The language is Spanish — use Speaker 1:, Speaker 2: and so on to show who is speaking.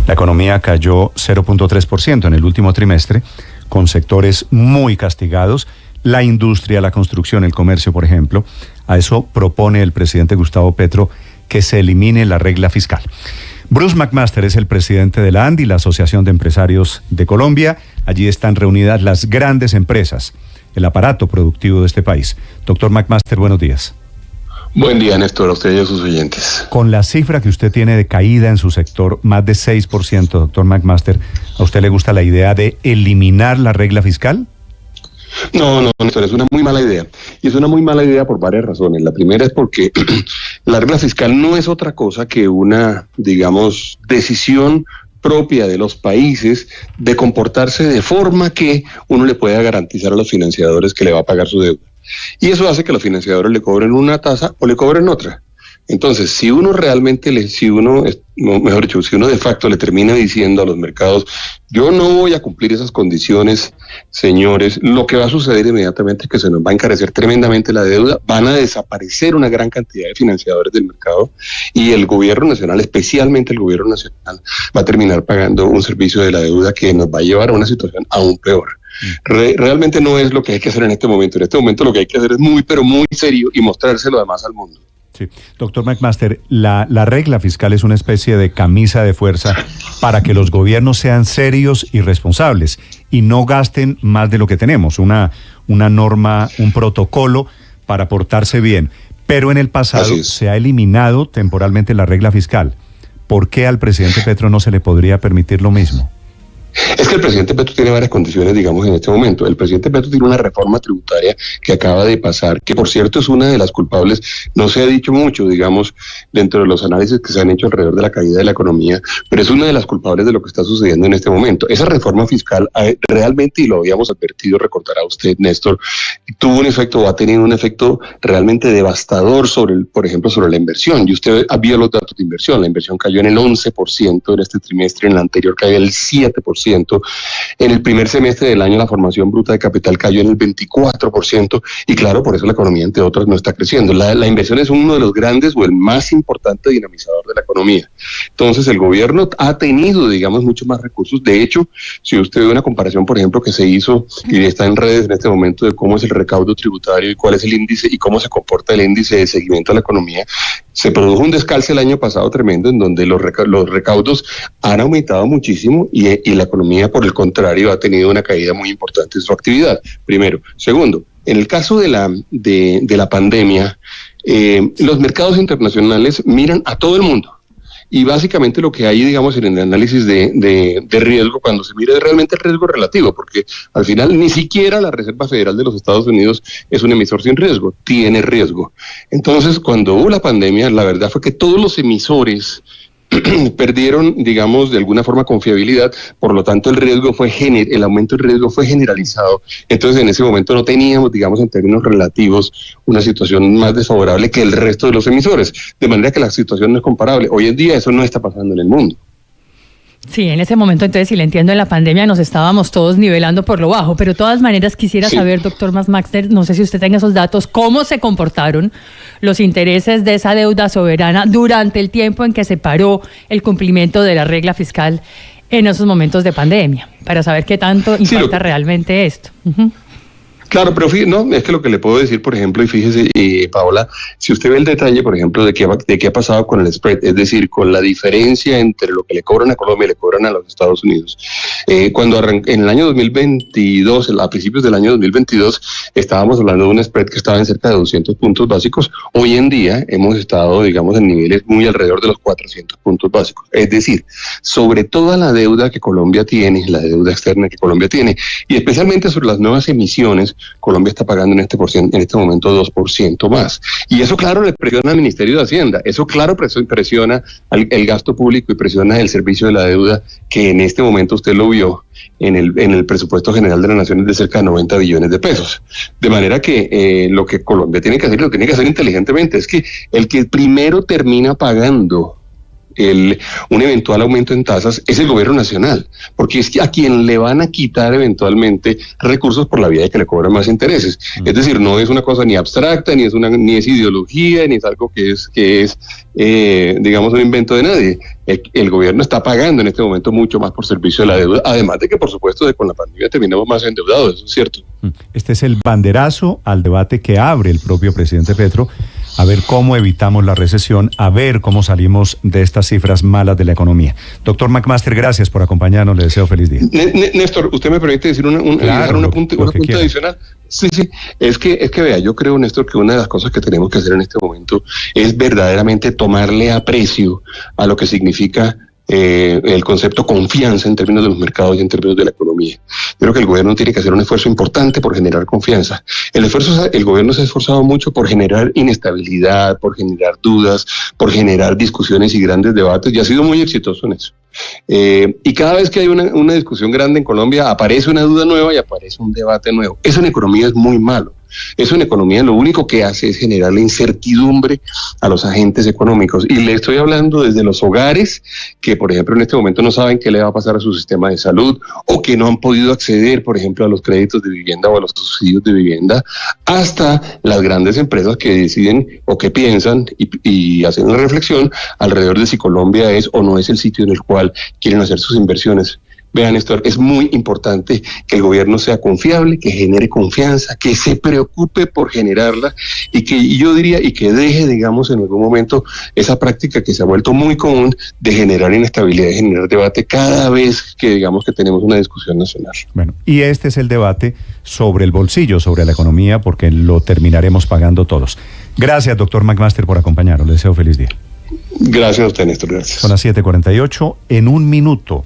Speaker 1: La economía cayó 0.3% en el último trimestre, con sectores muy castigados. La industria, la construcción, el comercio, por ejemplo. A eso propone el presidente Gustavo Petro que se elimine la regla fiscal. Bruce McMaster es el presidente de la ANDI, la Asociación de Empresarios de Colombia. Allí están reunidas las grandes empresas, el aparato productivo de este país. Doctor McMaster, buenos días.
Speaker 2: Buen día, Néstor, a usted y a sus oyentes.
Speaker 1: Con la cifra que usted tiene de caída en su sector, más de 6%, doctor McMaster, ¿a usted le gusta la idea de eliminar la regla fiscal?
Speaker 2: No, Néstor, es una muy mala idea. Y es una muy mala idea por varias razones. La primera es porque la regla fiscal no es otra cosa que una, digamos, decisión propia de los países de comportarse de forma que uno le pueda garantizar a los financiadores que le va a pagar su deuda. Y eso hace que los financiadores le cobren una tasa o le cobren otra. Entonces, si uno realmente, si uno de facto le termina diciendo a los mercados, yo no voy a cumplir esas condiciones, señores, lo que va a suceder inmediatamente es que se nos va a encarecer tremendamente la deuda, van a desaparecer una gran cantidad de financiadores del mercado y el gobierno nacional, especialmente el gobierno nacional, va a terminar pagando un servicio de la deuda que nos va a llevar a una situación aún peor. Realmente no es lo que hay que hacer en este momento. En este momento lo que hay que hacer es muy, pero muy serio y mostrárselo además al mundo.
Speaker 1: Sí. Doctor McMaster, la regla fiscal es una especie de camisa de fuerza para que los gobiernos sean serios y responsables y no gasten más de lo que tenemos, una norma, un protocolo para portarse bien. Pero en el pasado se ha eliminado temporalmente la regla fiscal. ¿Por qué al presidente Petro no se le podría permitir lo mismo?
Speaker 2: Es que el presidente Petro tiene varias condiciones, digamos, en este momento. El presidente Petro tiene una reforma tributaria que acaba de pasar, que por cierto es una de las culpables, no se ha dicho mucho, digamos, dentro de los análisis que se han hecho alrededor de la caída de la economía, pero es una de las culpables de lo que está sucediendo en este momento. Esa reforma fiscal realmente, y lo habíamos advertido, recordará usted, Néstor, tuvo un efecto o ha tenido un efecto realmente devastador sobre, por ejemplo, sobre la inversión. Y usted vio los datos de inversión. La inversión cayó en el 11% en este trimestre, en el anterior cayó el 7%. En el primer semestre del año la formación bruta de capital cayó en el 24% y claro, por eso la economía, entre otras, no está creciendo. La inversión es uno de los grandes o el más importante dinamizador de la economía. Entonces el gobierno ha tenido, digamos, muchos más recursos. De hecho, si usted ve una comparación, por ejemplo, que se hizo y está en redes en este momento de cómo es el recaudo tributario y cuál es el índice y cómo se comporta el índice de seguimiento a la economía, se produjo un descalce el año pasado tremendo en donde los recaudos han aumentado muchísimo y la economía, por el contrario, ha tenido una caída muy importante en su actividad, primero. Segundo, en el caso de la pandemia, los mercados internacionales miran a todo el mundo. Y básicamente lo que hay, digamos, en el análisis de riesgo, cuando se mira, es realmente el riesgo relativo, porque al final ni siquiera la Reserva Federal de los Estados Unidos es un emisor sin riesgo, tiene riesgo. Entonces, cuando hubo la pandemia, la verdad fue que todos los emisores perdieron, digamos, de alguna forma confiabilidad, por lo tanto el aumento del riesgo fue generalizado. Entonces en ese momento no teníamos, digamos, en términos relativos, una situación más desfavorable que el resto de los emisores, de manera que la situación no es comparable. Hoy en día eso no está pasando en el mundo.
Speaker 3: Sí, en ese momento, entonces, si le entiendo, en la pandemia nos estábamos todos nivelando por lo bajo, pero de todas maneras quisiera saber, doctor McMaster, no sé si usted tenga esos datos, cómo se comportaron los intereses de esa deuda soberana durante el tiempo en que se paró el cumplimiento de la regla fiscal en esos momentos de pandemia, para saber qué tanto impacta realmente esto.
Speaker 2: Claro, pero no, es que lo que le puedo decir, por ejemplo, y fíjese, Paola, si usted ve el detalle, por ejemplo, de qué ha pasado con el spread, es decir, con la diferencia entre lo que le cobran a Colombia y le cobran a los Estados Unidos. Cuando en el año 2022, a principios del año 2022, estábamos hablando de un spread que estaba en cerca de 200 puntos básicos. Hoy en día hemos estado, digamos, en niveles muy alrededor de los 400 puntos básicos. Es decir, sobre toda la deuda que Colombia tiene, la deuda externa que Colombia tiene, y especialmente sobre las nuevas emisiones, Colombia está pagando en este momento 2% más. Y eso, claro, le presiona al Ministerio de Hacienda. Eso, claro, presiona el gasto público y presiona el servicio de la deuda, que en este momento usted lo vio en el presupuesto general de la Nación, es de cerca de 90 billones de pesos. De manera que lo que Colombia tiene que hacer, lo tiene que hacer inteligentemente, es que el que primero termina pagando un eventual aumento en tasas es el gobierno nacional, porque es a quien le van a quitar eventualmente recursos por la vía de que le cobran más intereses. Es decir, no es una cosa ni abstracta, ni es ideología, ni es algo que es digamos, un invento de nadie. El gobierno está pagando en este momento mucho más por servicio de la deuda, además de que, por supuesto, con la pandemia terminamos más endeudados, eso es cierto.
Speaker 1: Este es el banderazo al debate que abre el propio presidente Petro, a ver cómo evitamos la recesión, a ver cómo salimos de estas cifras malas de la economía. Doctor McMaster, gracias por acompañarnos, le deseo feliz día.
Speaker 2: Néstor, ¿usted me permite decir una punta adicional? Sí, es que vea, yo creo, Néstor, que una de las cosas que tenemos que hacer en este momento es verdaderamente tomarle aprecio a lo que significa el concepto confianza en términos de los mercados y en términos de la economía. Creo que el gobierno tiene que hacer un esfuerzo importante por generar confianza. El gobierno se ha esforzado mucho por generar inestabilidad, por generar dudas, por generar discusiones y grandes debates, y ha sido muy exitoso en eso. Y cada vez que hay una discusión grande en Colombia, aparece una duda nueva y aparece un debate nuevo. Eso en economía es muy malo. Eso en economía lo único que hace es generar la incertidumbre a los agentes económicos. Y le estoy hablando desde los hogares que, por ejemplo, en este momento no saben qué le va a pasar a su sistema de salud o que no han podido acceder, por ejemplo, a los créditos de vivienda o a los subsidios de vivienda, hasta las grandes empresas que deciden o que piensan y hacen una reflexión alrededor de si Colombia es o no es el sitio en el cual quieren hacer sus inversiones. Vean, Néstor, es muy importante que el gobierno sea confiable, que genere confianza, que se preocupe por generarla y yo diría, y que deje, digamos, en algún momento esa práctica que se ha vuelto muy común de generar inestabilidad, de generar debate cada vez que, digamos, que tenemos una discusión nacional.
Speaker 1: Bueno, y este es el debate sobre el bolsillo, sobre la economía, porque lo terminaremos pagando todos. Gracias, doctor McMaster, por acompañarnos. Le deseo feliz día.
Speaker 2: Gracias a usted, Néstor. Gracias.
Speaker 1: Son las 7:48. En un minuto